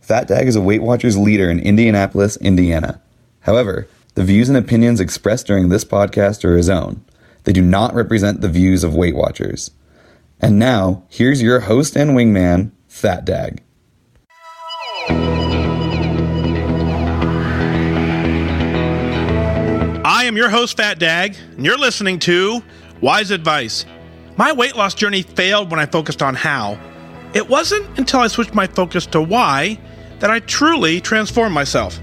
Fat Dag is a Weight Watchers leader in Indianapolis, Indiana. However, the views and opinions expressed during this podcast are his own. They do not represent the views of Weight Watchers. And now, here's your host and wingman, Fat Dag. I am your host, Fat Dag, and you're listening to Wise Advice. My weight loss journey failed when I focused on how. It wasn't until I switched my focus to why that I truly transformed myself.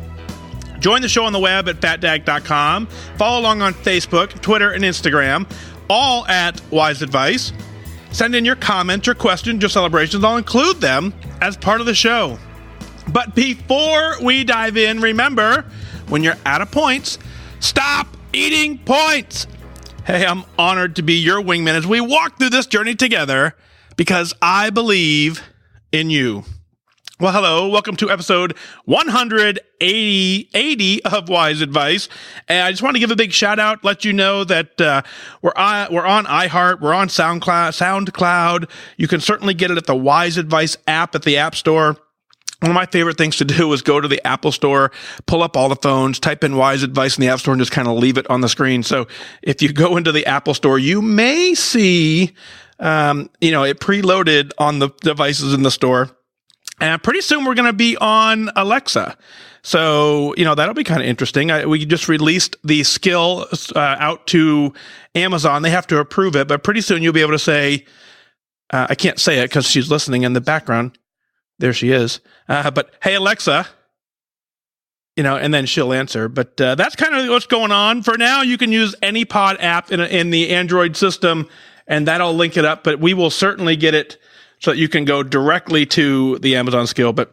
Join the show on the web at fatdag.com. Follow along on Facebook, Twitter, and Instagram, all at Wise Advice. Send in your comments, your questions, your celebrations. I'll include them as part of the show. But before we dive in, remember, when you're out of points, stop eating points. Hey, I'm honored to be your wingman as we walk through this journey together because I believe in you. Well, hello. Welcome to episode 180 of Wise Advice. And I just want to give a big shout out, let you know that we're on iHeart, we're on SoundCloud. You can certainly get it at the Wise Advice app at the App Store. One of my favorite things to do is go to the Apple Store, pull up all the phones, type in Wise Advice in the App Store, and just kind of leave it on the screen. So if you go into the Apple Store, you may see, it preloaded on the devices in the store. And pretty soon we're going to be on Alexa. So, that'll be kind of interesting. We just released the skill out to Amazon. They have to approve it, but pretty soon you'll be able to say, I can't say it because she's listening in the background. There she is. But hey, Alexa, and then she'll answer. But that's kind of what's going on. For now, you can use any pod app in the Android system, and that'll link it up. But we will certainly get it so that you can go directly to the Amazon skill. But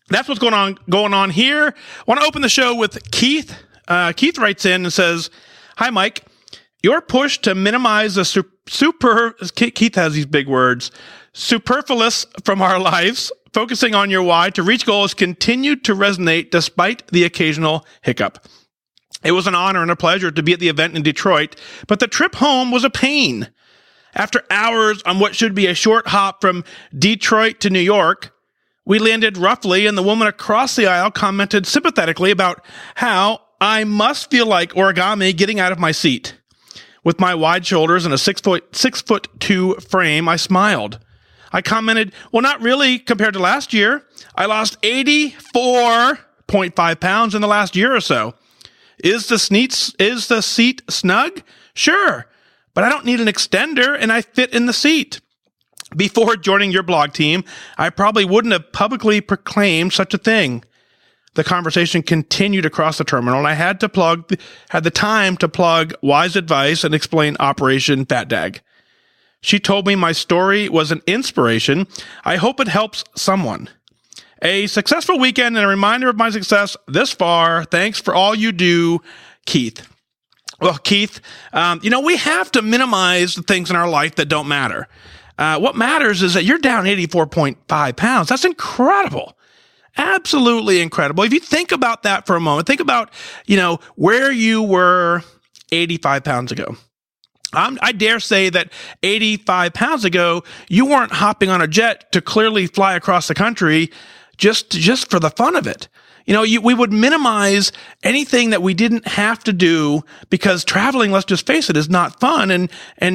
that's what's going on here. I want to open the show with Keith. Keith writes in and says, "Hi, Mike. Your push to minimize the Keith has these big words, superfluous from our lives, focusing on your why to reach goals continued to resonate despite the occasional hiccup. It was an honor and a pleasure to be at the event in Detroit, but the trip home was a pain. After hours on what should be a short hop from Detroit to New York, we landed roughly, and the woman across the aisle commented sympathetically about how I must feel like origami getting out of my seat. With my wide shoulders and a 6'2" frame, I smiled. I commented, well, not really compared to last year. I lost 84.5 pounds in the last year or so. Is the seat snug? Sure, but I don't need an extender and I fit in the seat. Before joining your blog team, I probably wouldn't have publicly proclaimed such a thing. The conversation continued across the terminal, and I had the time to plug Wise Advice and explain Operation Fat Dag. She told me my story was an inspiration. I hope it helps someone. A successful weekend and a reminder of my success this far. Thanks for all you do, Keith." Well, Keith, we have to minimize the things in our life that don't matter. What matters is that you're down 84.5 pounds. That's incredible. Absolutely incredible. If you think about that for a moment, think about, where you were 85 pounds ago. I dare say that 85 pounds ago, you weren't hopping on a jet to clearly fly across the country just for the fun of it. We would minimize anything that we didn't have to do because traveling, let's just face it, is not fun. And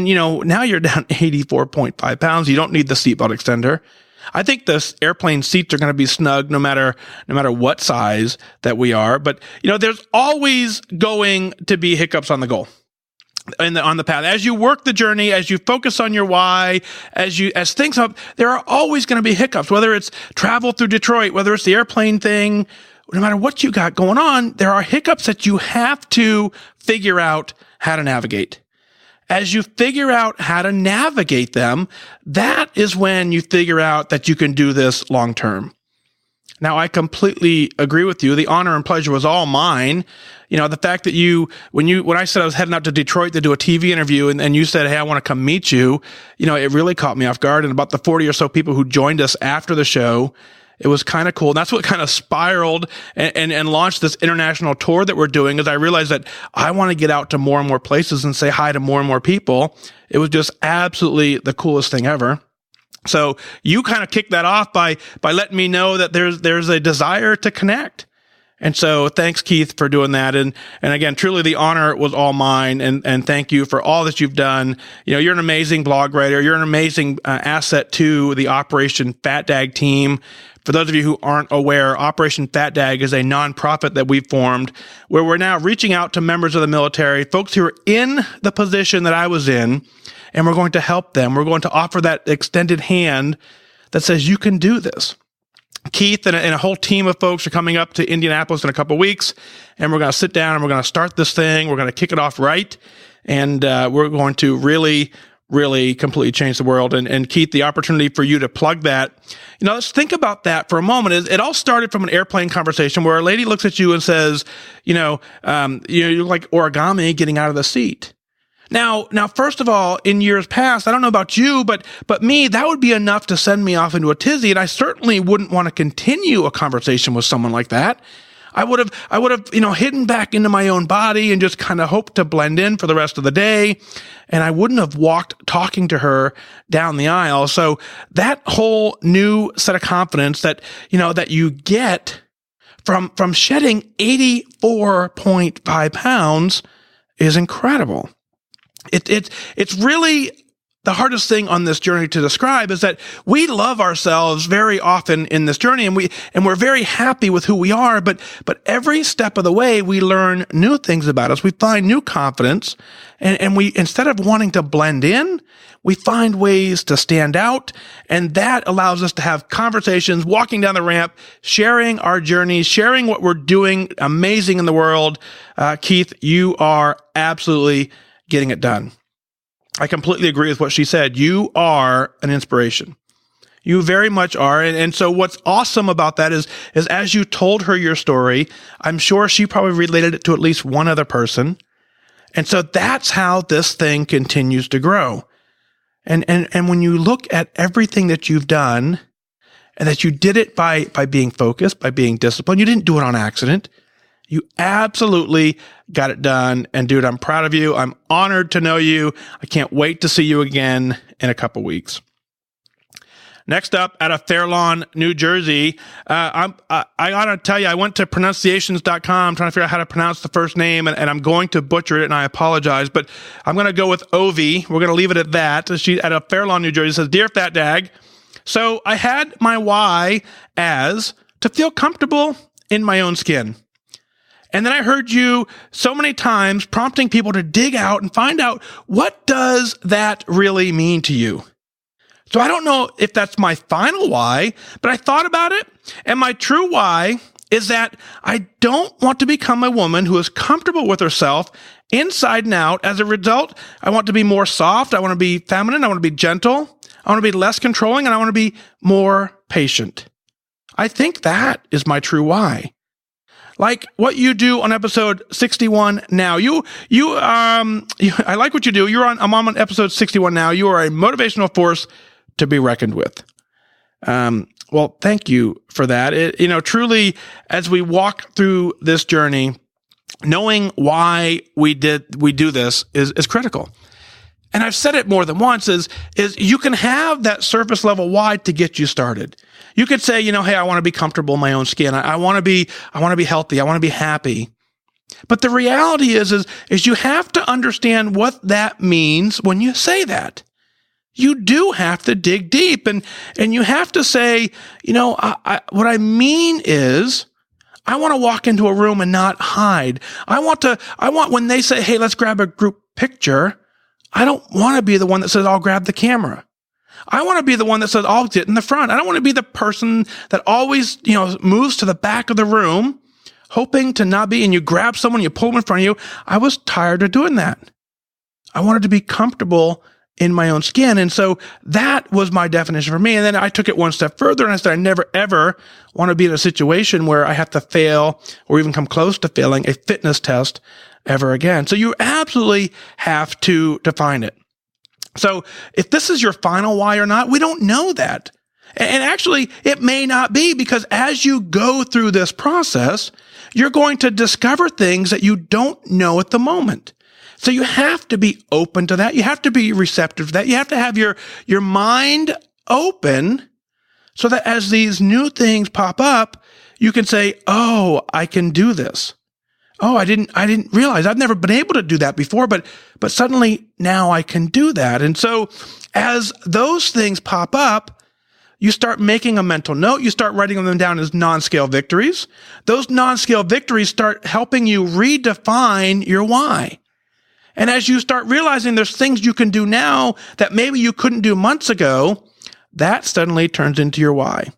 now you're down 84.5 pounds. You don't need the seatbelt extender. I think the airplane seats are going to be snug no matter what size that we are. But, there's always going to be hiccups on the goal. On the path, as you work the journey, as you focus on your why, as things up, there are always going to be hiccups, whether it's travel through Detroit, whether it's the airplane thing, no matter what you got going on, there are hiccups that you have to figure out how to navigate. As you figure out how to navigate them, that is when you figure out that you can do this long term. Now, I completely agree with you. The honor and pleasure was all mine. The fact that when I said I was heading out to Detroit to do a TV interview and you said, hey, I want to come meet you, it really caught me off guard. And about the 40 or so people who joined us after the show, it was kind of cool. And that's what kind of spiraled and launched this international tour that we're doing, is I realized that I want to get out to more and more places and say hi to more and more people. It was just absolutely the coolest thing ever. So you kind of kicked that off by letting me know that there's a desire to connect. And so thanks, Keith, for doing that. And again, truly the honor was all mine. And thank you for all that you've done. You're an amazing blog writer. You're an amazing asset to the Operation Fat Dag team. For those of you who aren't aware, Operation Fat Dag is a nonprofit that we've formed where we're now reaching out to members of the military, folks who are in the position that I was in, and we're going to help them. We're going to offer that extended hand that says you can do this. Keith and a whole team of folks are coming up to Indianapolis in a couple of weeks, and we're going to sit down and we're going to start this thing. We're going to kick it off right, and we're going to really completely change the world. And Keith, the opportunity for you to plug that, let's think about that for a moment. It all started from an airplane conversation where a lady looks at you and says, you look like origami getting out of the seat. Now, first of all, in years past, I don't know about you, but me, that would be enough to send me off into a tizzy, and I certainly wouldn't want to continue a conversation with someone like that. I would have, hidden back into my own body and just kind of hoped to blend in for the rest of the day, and I wouldn't have walked talking to her down the aisle. So that whole new set of confidence that you get from shedding 84.5 pounds is incredible. It's really the hardest thing on this journey to describe is that we love ourselves very often in this journey, and we're very happy with who we are, but every step of the way we learn new things about us. We find new confidence, and we, instead of wanting to blend in, we find ways to stand out, and that allows us to have conversations, walking down the ramp, sharing our journeys, sharing what we're doing amazing in the world. Keith, you are absolutely getting it done. I completely agree with what she said. You are an inspiration. You very much are. And so what's awesome about that is as you told her your story, I'm sure she probably related it to at least one other person. And so that's how this thing continues to grow. And when you look at everything that you've done, and that you did it by being focused, by being disciplined, you didn't do it on accident. You absolutely got it done. And dude, I'm proud of you. I'm honored to know you. I can't wait to see you again in a couple weeks. Next up, out of Fair Lawn, New Jersey, I got to tell you, I went to pronunciations.com trying to figure out how to pronounce the first name, and I'm going to butcher it, and I apologize, but I'm going to go with Ovi. We're going to leave it at that. She, out of Fair Lawn, New Jersey, says, Dear Fat Dag, so I had my why as to feel comfortable in my own skin. And then I heard you so many times prompting people to dig out and find out, what does that really mean to you? So I don't know if that's my final why, but I thought about it. And my true why is that I don't want to become a woman who is comfortable with herself inside and out. As a result, I want to be more soft. I want to be feminine. I want to be gentle. I want to be less controlling, and I want to be more patient. I think that is my true why. Like what you do on episode 61 now. I like what you do. I'm on episode 61 now. You are a motivational force to be reckoned with. Well, thank you for that. Truly, as we walk through this journey, knowing why we do this is critical. And I've said it more than once, is you can have that surface level why to get you started. You could say, hey, I want to be comfortable in my own skin. I want to be healthy. I want to be happy. But the reality is you have to understand what that means when you say that. You do have to dig deep, and you have to say, what I mean is, I want to walk into a room and not hide. I want when they say, hey, let's grab a group picture, I don't want to be the one that says, I'll grab the camera. I want to be the one that says, I'll get in the front. I don't want to be the person that always, moves to the back of the room, hoping to not be, and you grab someone, you pull them in front of you. I was tired of doing that. I wanted to be comfortable in my own skin. And so that was my definition for me. And then I took it one step further, and I said, I never, ever want to be in a situation where I have to fail or even come close to failing a fitness test ever again. So you absolutely have to define it. So if this is your final why or not, we don't know that. And actually, it may not be, because as you go through this process, you're going to discover things that you don't know at the moment. So you have to be open to that. You have to be receptive to that. You have to have your mind open so that as these new things pop up, you can say, oh, I can do this. Oh, I didn't realize I've never been able to do that before, but suddenly now I can do that. And so as those things pop up, you start making a mental note. You start writing them down as non-scale victories. Those non-scale victories start helping you redefine your why. And as you start realizing there's things you can do now that maybe you couldn't do months ago, that suddenly turns into your why.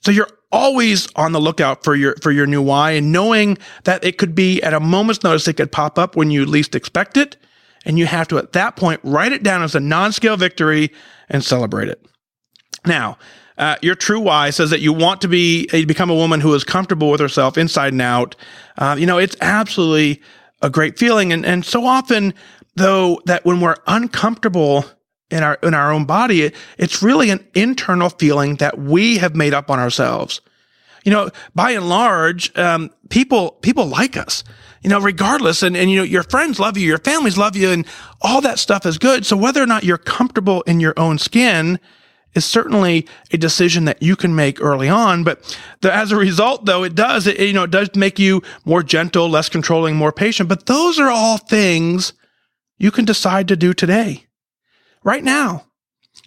So you're always on the lookout for your new why, and knowing that it could be at a moment's notice, it could pop up when you least expect it. And you have to, at that point, write it down as a non-scale victory and celebrate it. Now, your true why says that you want to become a woman who is comfortable with herself inside and out. It's absolutely a great feeling. And so often, though, that when we're uncomfortable in our own body, it's really an internal feeling that we have made up on ourselves. By and large, people like us, regardless. And your friends love you, your families love you, and all that stuff is good. So whether or not you're comfortable in your own skin is certainly a decision that you can make early on. But as a result, though, it does make you more gentle, less controlling, more patient. But those are all things you can decide to do today. Right now,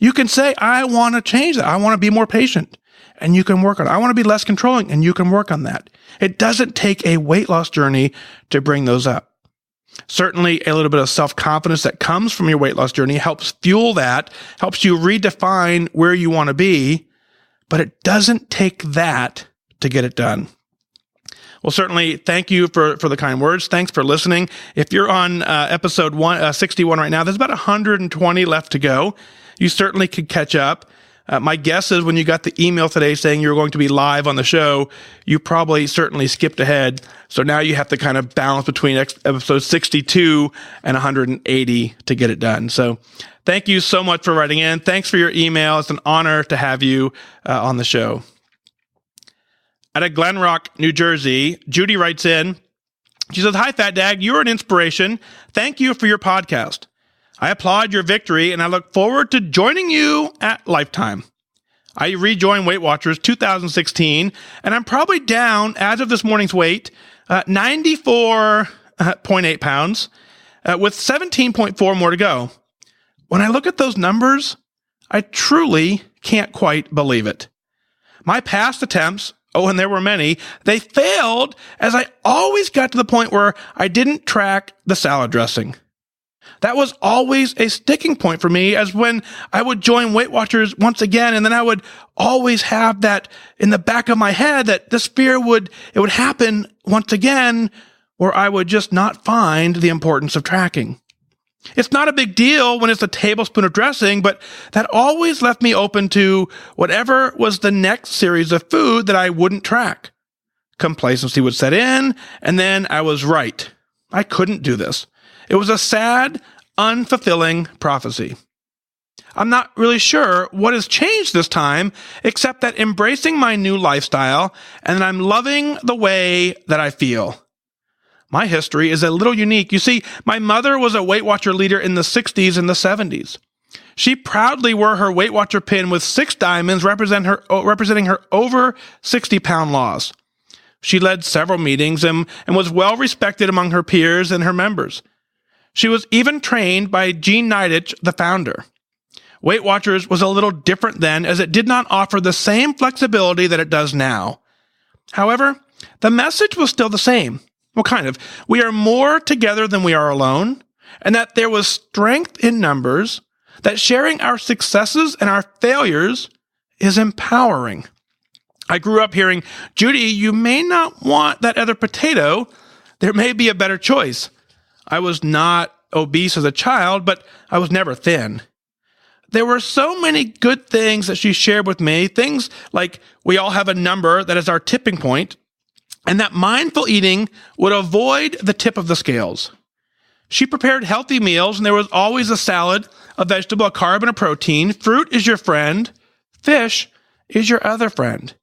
you can say, I want to change that. I want to be more patient, and you can work on it. I want to be less controlling, and you can work on that. It doesn't take a weight loss journey to bring those up. Certainly, a little bit of self-confidence that comes from your weight loss journey helps fuel that, helps you redefine where you want to be, but it doesn't take that to get it done. Well, certainly, thank you for the kind words. Thanks for listening. If you're on episode 61 right now, there's about 120 left to go. You certainly could catch up. My guess is when you got the email today saying you were going to be live on the show, you probably certainly skipped ahead. So now you have to kind of balance between episode 62 and 180 to get it done. So thank you so much for writing in. Thanks for your email. It's an honor to have you on the show. Out of Glen Rock, New Jersey, Judy writes in. She says, "Hi, Fat Dag. You're an inspiration. Thank you for your podcast. I applaud your victory, and I look forward to joining you at Lifetime. I rejoined Weight Watchers 2016, and I'm probably down, as of this morning's weight, 94.8 pounds, with 17.4 more to go. When I look at those numbers, I truly can't quite believe it. My past attempts, and there were many, they failed as I always got to the point where I didn't track the salad dressing. That was always a sticking point for me, as when I would join Weight Watchers once again, and then I would always have that in the back of my head that this fear would happen once again, where I would just not find the importance of tracking. It's not a big deal when it's a tablespoon of dressing, but that always left me open to whatever was the next series of food that I wouldn't track. Complacency would set in, and then I was right. I couldn't do this. It was a sad, unfulfilling prophecy. I'm not really sure what has changed this time, except that embracing my new lifestyle, and I'm loving the way that I feel. My history is a little unique. You see, my mother was a Weight Watcher leader in the 60s and the 70s. She proudly wore her Weight Watcher pin with 6 diamonds representing her over 60-pound loss. She led several meetings and was well respected among her peers and her members. She was even trained by Jeanne Blankenship, the founder. Weight Watchers was a little different then, as it did not offer the same flexibility that it does now. However, the message was still the same. Well, kind of. We are more together than we are alone, and that there was strength in numbers, that sharing our successes and our failures is empowering. I grew up hearing, Judy, you may not want that other potato. There may be a better choice. I was not obese as a child, but I was never thin. There were so many good things that she shared with me, things like we all have a number that is our tipping point, and that mindful eating would avoid the tip of the scales. She prepared healthy meals, and there was always a salad, a vegetable, a carb, and a protein. Fruit is your friend. Fish is your other friend.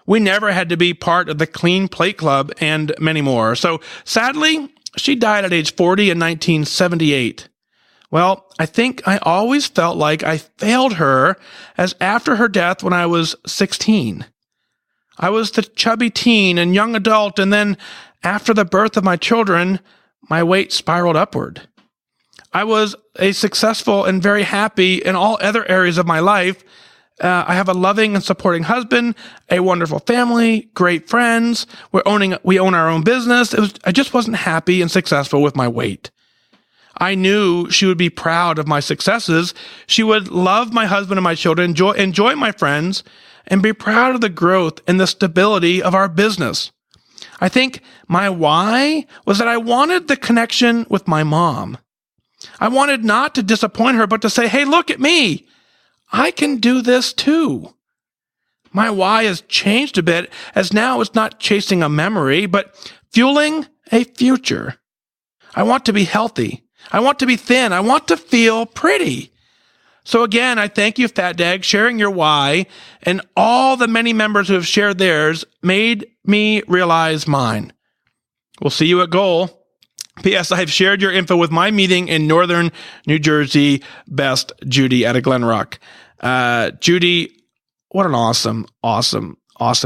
We never had to be part of the Clean Plate Club and many more. So sadly, she died at age 40 in 1978. Well, I think I always felt like I failed her, as after her death when I was 16. I was the chubby teen and young adult, and then after the birth of my children, my weight spiraled upward. I was a successful and very happy in all other areas of my life. I have a loving and supporting husband, a wonderful family, great friends. We own our own business. I just wasn't happy and successful with my weight. I knew she would be proud of my successes. She would love my husband and my children, enjoy my friends, and be proud of the growth and the stability of our business. I think my why was that I wanted the connection with my mom. I wanted not to disappoint her, but to say, hey, look at me. I can do this too. My why has changed a bit, as now it's not chasing a memory, but fueling a future. I want to be healthy. I want to be thin. I want to feel pretty. So again, I thank you, Fat Dag, sharing your why, and all the many members who have shared theirs made me realize mine. We'll see you at goal. P.S. I have shared your info with my meeting in Northern New Jersey. Best, Judy out of Glen Rock. Judy, what an awesome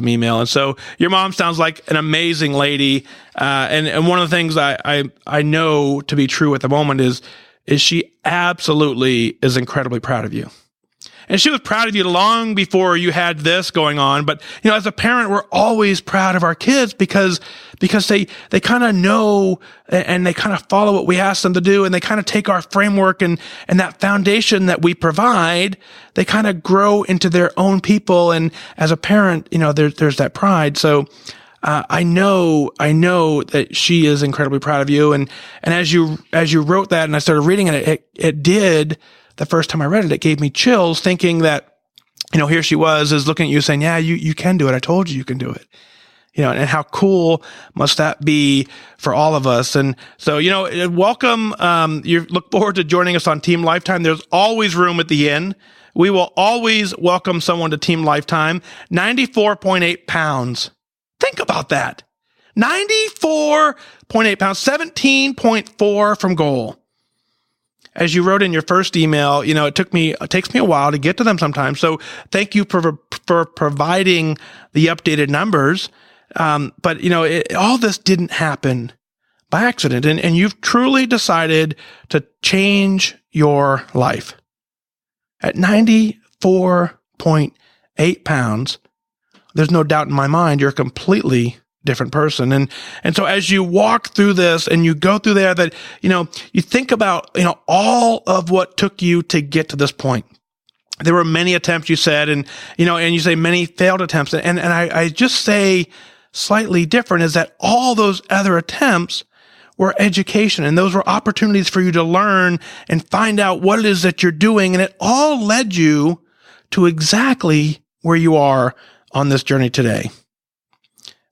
email. And so your mom sounds like an amazing lady. And one of the things I know to be true at the moment is she absolutely is incredibly proud of you. And she was proud of you long before you had this going on. But, as a parent, we're always proud of our kids because they kind of know and they kind of follow what we ask them to do. And they kind of take our framework and that foundation that we provide, they kind of grow into their own people. And as a parent, there's that pride. So, I know that she is incredibly proud of you. And as you wrote that and I started reading it did. The first time I read it, it gave me chills, thinking that, here she is looking at you saying, yeah, you can do it. I told you can do it. And how cool must that be for all of us? And so, welcome. You look forward to joining us on Team Lifetime. There's always room at the inn. We will always welcome someone to Team Lifetime. 94.8 pounds. Think about that. 94.8 pounds, 17.4 from goal. As you wrote in your first email, it takes me a while to get to them sometimes. So thank you for providing the updated numbers. But all this didn't happen by accident. And you've truly decided to change your life. At 94.8 pounds, there's no doubt in my mind, you're a completely different person. And so as you walk through this and you go through there, that, you think about, all of what took you to get to this point. There were many attempts, you said, and you say many failed attempts. And I just say slightly different is that all those other attempts were education, and those were opportunities for you to learn and find out what it is that you're doing. And it all led you to exactly where you are on this journey today.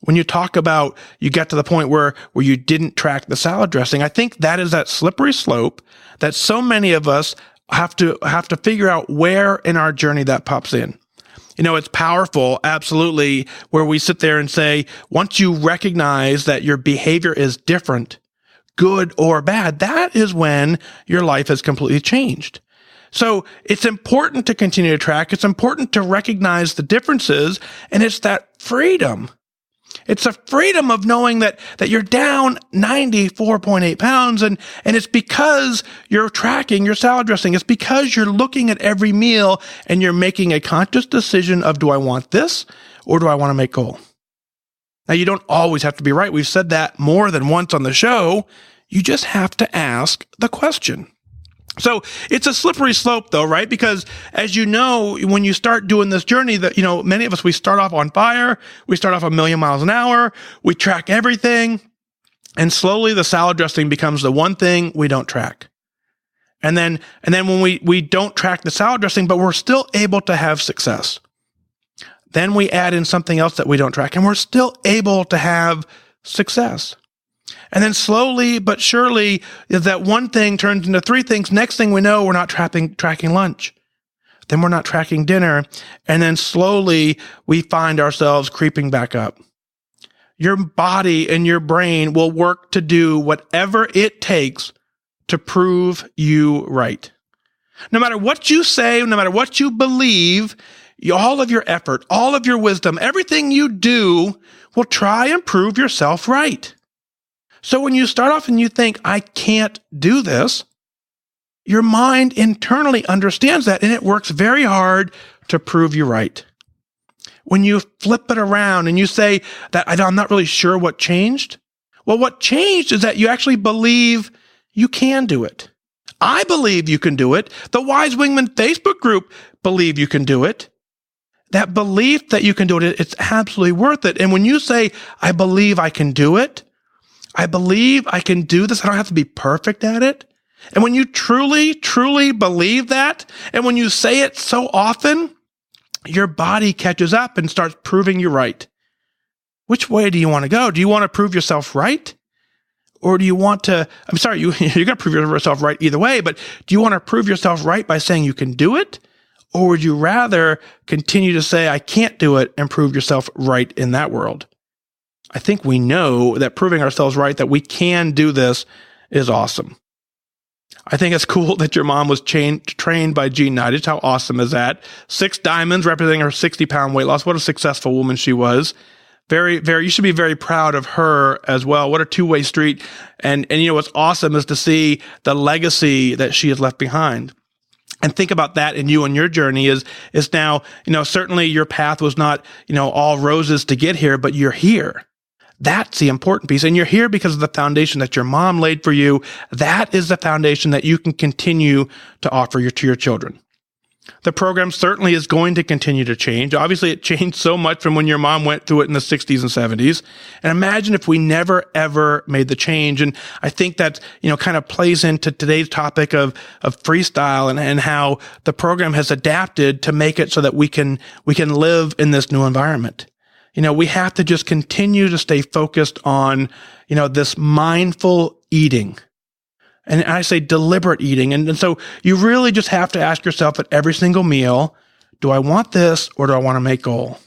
When you talk about you get to the point where you didn't track the salad dressing, I think that is that slippery slope that so many of us have to figure out where in our journey that pops in. It's powerful, absolutely, where we sit there and say, once you recognize that your behavior is different, good or bad, that is when your life has completely changed. So it's important to continue to track. It's important to recognize the differences, and it's that freedom. It's a freedom of knowing that you're down 94.8 pounds, and it's because you're tracking your salad dressing. It's because you're looking at every meal and you're making a conscious decision of, do I want this or do I want to make goal? Now, you don't always have to be right. We've said that more than once on the show. You just have to ask the question. So it's a slippery slope though, right? Because as you know, when you start doing this journey that, many of us, we start off on fire. We start off 1,000,000 miles an hour. We track everything. And slowly the salad dressing becomes the one thing we don't track. And then when we don't track the salad dressing, but we're still able to have success. Then we add in something else that we don't track and we're still able to have success. And then slowly but surely, that one thing turns into three things. Next thing we know, we're not tracking lunch. Then we're not tracking dinner. And then slowly we find ourselves creeping back up. Your body and your brain will work to do whatever it takes to prove you right. No matter what you say, no matter what you believe, all of your effort, all of your wisdom, everything you do will try and prove yourself right. So when you start off and you think, I can't do this, your mind internally understands that, and it works very hard to prove you right. When you flip it around and you say that I'm not really sure what changed, well, what changed is that you actually believe you can do it. I believe you can do it. The Wise Wingman Facebook group believe you can do it. That belief that you can do it, it's absolutely worth it. And when you say, I believe I can do it, I believe I can do this, I don't have to be perfect at it. And when you truly, truly believe that, and when you say it so often, your body catches up and starts proving you right. Which way do you want to go? Do you want to prove yourself right? Or do you want to, you're going to prove yourself right either way, but do you want to prove yourself right by saying you can do it? Or would you rather continue to say, I can't do it, and prove yourself right in that world? I think we know that proving ourselves right, that we can do this, is awesome. I think it's cool that your mom was trained by Jeanne Blankenship. How awesome is that? 6 diamonds representing her 60-pound weight loss. What a successful woman she was. Very, very, you should be very proud of her as well. What a two-way street. And what's awesome is to see the legacy that she has left behind. And think about that in you and your journey is now, certainly your path was not, all roses to get here, but you're here. That's the important piece. And you're here because of the foundation that your mom laid for you. That is the foundation that you can continue to offer to your children. The program certainly is going to continue to change. Obviously, it changed so much from when your mom went through it in the 60s and 70s. And imagine if we never, ever made the change. And I think that, kind of plays into today's topic of freestyle and how the program has adapted to make it so that we can live in this new environment. We have to just continue to stay focused on, this mindful eating. And I say deliberate eating. And so you really just have to ask yourself at every single meal, do I want this or do I want to make goal?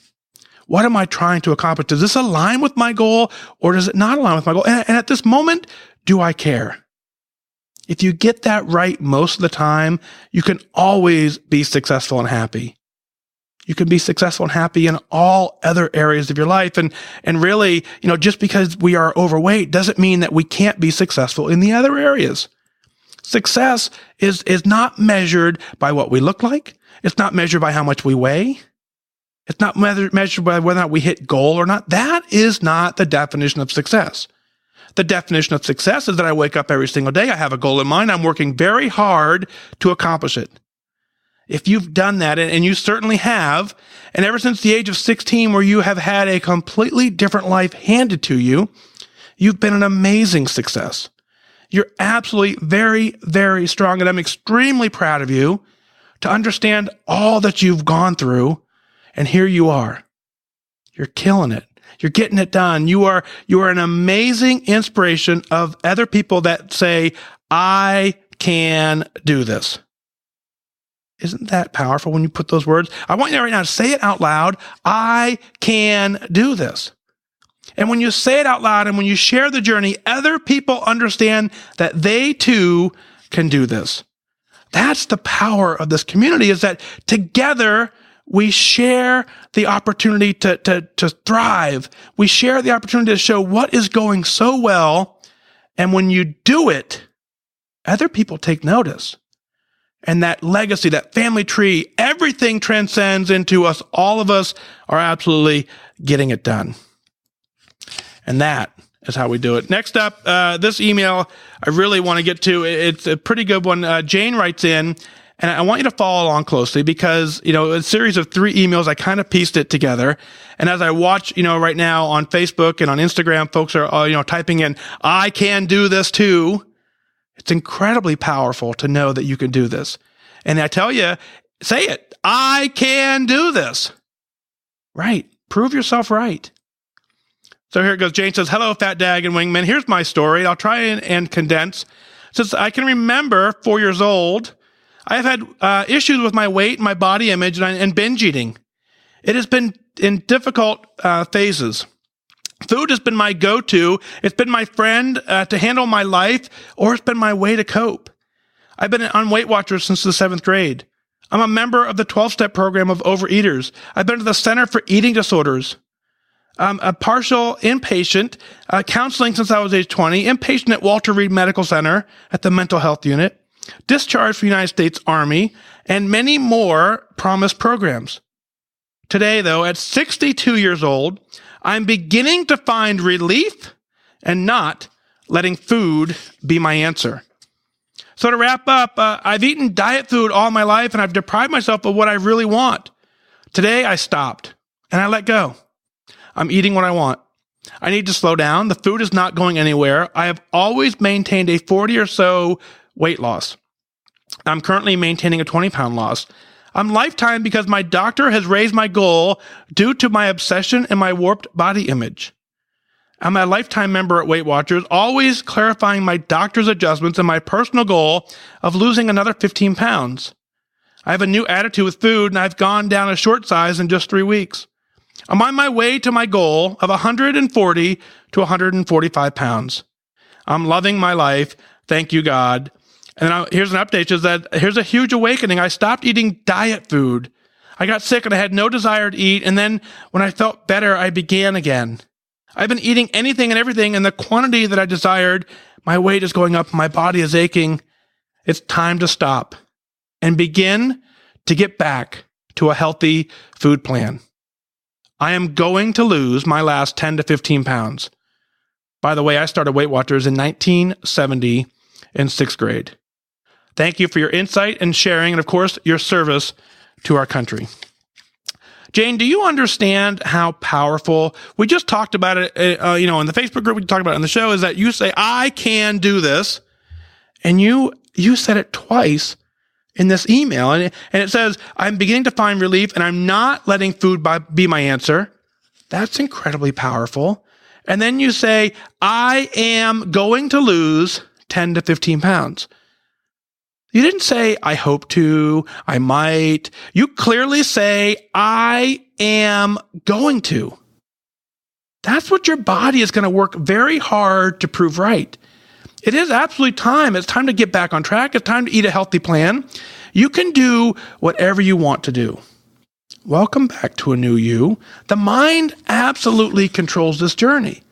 What am I trying to accomplish? Does this align with my goal or does it not align with my goal? And at this moment, do I care? If you get that right most of the time, you can always be successful and happy. You can be successful and happy in all other areas of your life. And really, just because we are overweight doesn't mean that we can't be successful in the other areas. Success is not measured by what we look like. It's not measured by how much we weigh. It's not measured by whether or not we hit goal or not. That is not the definition of success. The definition of success is that I wake up every single day. I have a goal in mind. I'm working very hard to accomplish it. If you've done that, and you certainly have, and ever since the age of 16 where you have had a completely different life handed to you, you've been an amazing success. You're absolutely very, very strong, and I'm extremely proud of you to understand all that you've gone through, and here you are. You're killing it. You're getting it done. You are an amazing inspiration of other people that say, I can do this. Isn't that powerful when you put those words? I want you right now to say it out loud. I can do this. And when you say it out loud and when you share the journey, other people understand that they too can do this. That's the power of this community, is that together we share the opportunity to thrive. We share the opportunity to show what is going so well. And when you do it, other people take notice. And that legacy, that family tree, everything transcends into us. All of us are absolutely getting it done. And that is how we do it. Next up, this email I really want to get to. It's a pretty good one. Jane writes in, and I want you to follow along closely because, a series of 3 emails, I kind of pieced it together. And as I watch, right now on Facebook and on Instagram, folks are, typing in, I can do this too. It's incredibly powerful to know that you can do this. And I tell you, say it. I can do this. Right. Prove yourself right. So here it goes. Jane says, hello, Fat Dag and Wingman. Here's my story. I'll try and condense. Since I can remember 4 years old, I have had issues with my weight, my body image, and binge eating. It has been in difficult phases. Food has been my go-to. It's been my friend to handle my life, or it's been my way to cope. I've been on Weight Watchers since the 7th grade. I'm a member of the 12-step program of overeaters. I've been to the Center for Eating Disorders. I'm a partial inpatient, counseling since I was age 20, inpatient at Walter Reed Medical Center at the mental health unit, discharged from the United States Army, and many more promised programs. Today, though, at 62 years old, I'm beginning to find relief and not letting food be my answer. So to wrap up, I've eaten diet food all my life, and I've deprived myself of what I really want. Today, I stopped, and I let go. I'm eating what I want. I need to slow down. The food is not going anywhere. I have always maintained a 40 or so weight loss. I'm currently maintaining a 20-pound loss. I'm lifetime because my doctor has raised my goal due to my obsession and my warped body image. I'm a lifetime member at Weight Watchers, always clarifying my doctor's adjustments and my personal goal of losing another 15 pounds. I have a new attitude with food, and I've gone down a short size in just 3 weeks. I'm on my way to my goal of 140 to 145 pounds. I'm loving my life. Thank you, God. And here's an update, here's a huge awakening. I stopped eating diet food. I got sick and I had no desire to eat. And then when I felt better, I began again. I've been eating anything and everything in the quantity that I desired. My weight is going up. My body is aching. It's time to stop and begin to get back to a healthy food plan. I am going to lose my last 10 to 15 pounds. By the way, I started Weight Watchers in 1970 in 6th grade. Thank you for your insight and sharing, and of course, your service to our country. Jane, do you understand how powerful, we just talked about it, in the Facebook group, we talked about it on the show, is that you say, I can do this. And you said it twice in this email. And it says, I'm beginning to find relief and I'm not letting food be my answer. That's incredibly powerful. And then you say, I am going to lose 10 to 15 pounds. You didn't say, I hope to, I might. You clearly say, I am going to. That's what your body is going to work very hard to prove right. It is absolutely time. It's time to get back on track. It's time to eat a healthy plan. You can do whatever you want to do. Welcome back to a new you. The mind absolutely controls this journey.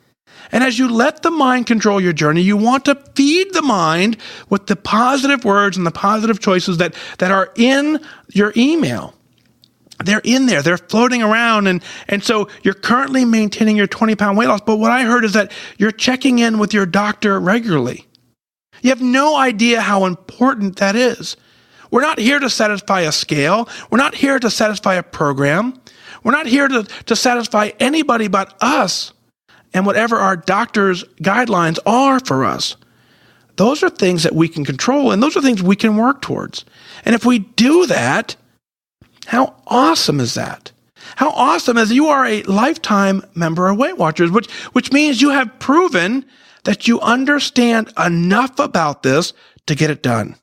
And as you let the mind control your journey, you want to feed the mind with the positive words and the positive choices that are in your email. They're in there. They're floating around. And so you're currently maintaining your 20-pound weight loss. But what I heard is that you're checking in with your doctor regularly. You have no idea how important that is. We're not here to satisfy a scale. We're not here to satisfy a program. We're not here to satisfy anybody but us and whatever our doctor's guidelines are for us. Those are things that we can control, and those are things we can work towards. And if we do that, how awesome is that? How awesome is you are a lifetime member of Weight Watchers, which means you have proven that you understand enough about this to get it done.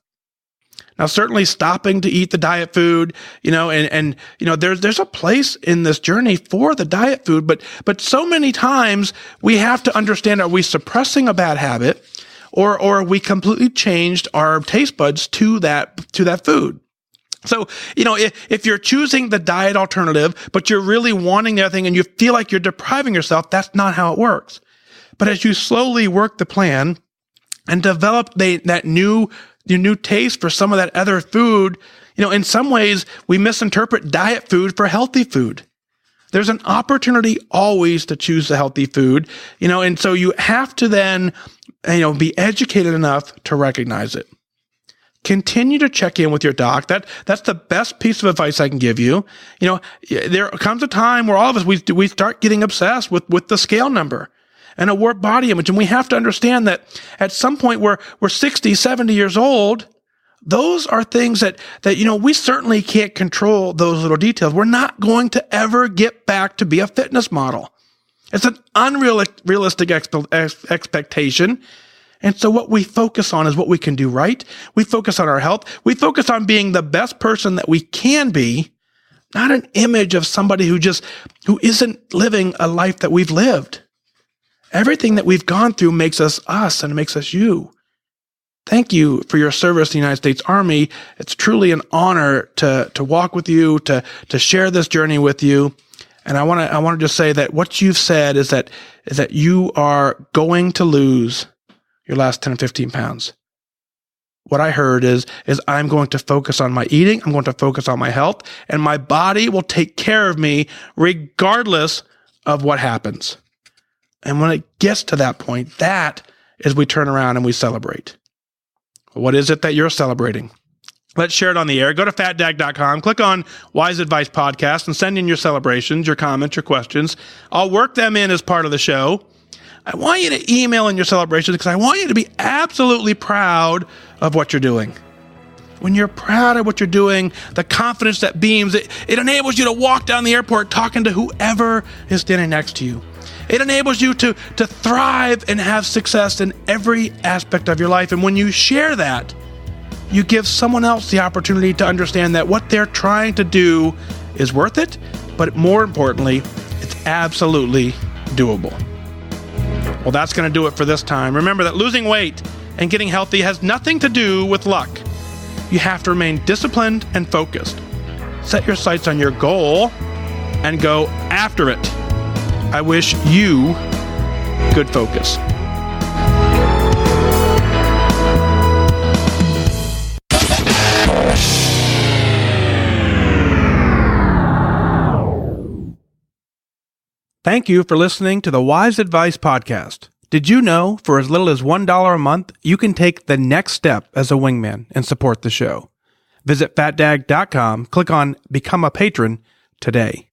Now, certainly stopping to eat the diet food, there's a place in this journey for the diet food, but so many times we have to understand, are we suppressing a bad habit or we completely changed our taste buds to that food? So, if you're choosing the diet alternative, but you're really wanting the other thing and you feel like you're depriving yourself, that's not how it works. But as you slowly work the plan and develop that new taste for some of that other food, in some ways we misinterpret diet food for healthy food. There's an opportunity always to choose the healthy food, and so you have to then, be educated enough to recognize it. Continue to check in with your doc. That's the best piece of advice I can give you. There comes a time where all of us, we start getting obsessed with the scale number and a warped body image. And we have to understand that at some point we're 60, 70 years old. Those are things that we certainly can't control those little details. We're not going to ever get back to be a fitness model. It's an unrealistic expectation. And so what we focus on is what we can do right. We focus on our health. We focus on being the best person that we can be, not an image of somebody who isn't living a life that we've lived. Everything that we've gone through makes us us and makes us you. Thank you for your service to the United States Army. It's truly an honor to walk with you, to share this journey with you. And I want to just say that what you've said is that you are going to lose your last 10 or 15 pounds. What I heard is I'm going to focus on my eating. I'm going to focus on my health, and my body will take care of me regardless of what happens. And when it gets to that point, that is we turn around and we celebrate. What is it that you're celebrating? Let's share it on the air. Go to fatdag.com, click on Wise Advice Podcast, and send in your celebrations, your comments, your questions. I'll work them in as part of the show. I want you to email in your celebrations because I want you to be absolutely proud of what you're doing. When you're proud of what you're doing, the confidence that beams, it enables you to walk down the airport talking to whoever is standing next to you. It enables you to thrive and have success in every aspect of your life. And when you share that, you give someone else the opportunity to understand that what they're trying to do is worth it, but more importantly, it's absolutely doable. Well, that's going to do it for this time. Remember that losing weight and getting healthy has nothing to do with luck. You have to remain disciplined and focused. Set your sights on your goal and go after it. I wish you good focus. Thank you for listening to the Wise Advice Podcast. Did you know for as little as $1 a month, you can take the next step as a wingman and support the show? Visit fatdag.com, click on Become a Patron today.